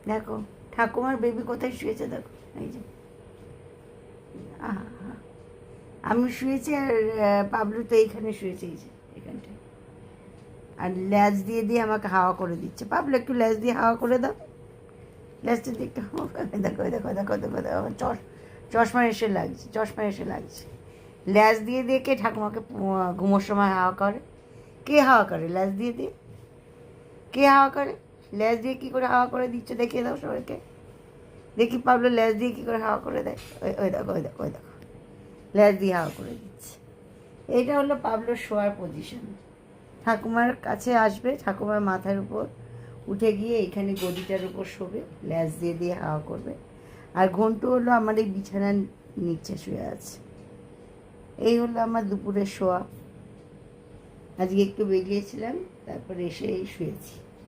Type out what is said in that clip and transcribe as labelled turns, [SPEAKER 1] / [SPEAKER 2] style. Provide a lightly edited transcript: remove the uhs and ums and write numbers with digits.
[SPEAKER 1] দেখো ঠাকুমার বেবি কোথায় শুয়েছে, দেখো এই যে আহা, আমি শুয়েছি আর পাবলু তো এইখানে শুয়েছে, এই যে এখানটায়, আর ল্যাজ দিয়ে দিয়ে আমাকে হাওয়া করে দিচ্ছে। পাবলু একটু ল্যাজ দিয়ে হাওয়া করে দাও, ল্যাজটা দিয়ে একটু দেখো দেখো দেখো দেখো দেখো আমার চশমা এসে লাগছে, চশমা এসে লাগছে। ল্যাজ দিয়ে দিয়ে কে ঠাকুমাকে ঘুমোর সময় হাওয়া করে? কে হাওয়া করে ল্যাজ দিয়ে দিয়ে? কে হাওয়া করে? ল্যাজ দিয়ে কী করে হাওয়া করে দিচ্ছে দেখিয়ে দাও সবাইকে, দেখি পাবলো ল্যাজ দিয়ে কী করে হাওয়া করে দেয়। ওই ওই দেখো ওই দেখো ওই দেখো, ল্যাজ দিয়ে হাওয়া করে দিচ্ছে। এইটা হলো পাবলোর শোয়ার পজিশন। ঠাকুমার কাছে আসবে, ঠাকুমার মাথার উপর উঠে গিয়ে এখানে গদিটার উপর শোবে, ল্যাজ দিয়ে দিয়ে হাওয়া করবে। আর ঘন্টু হলো আমার এই বিছানার নিচে শুয়ে আছে। এই হলো আমার দুপুরের শোয়া। আজকে একটু বেরিয়েছিলাম, তারপরে এসে এই শুয়েছি।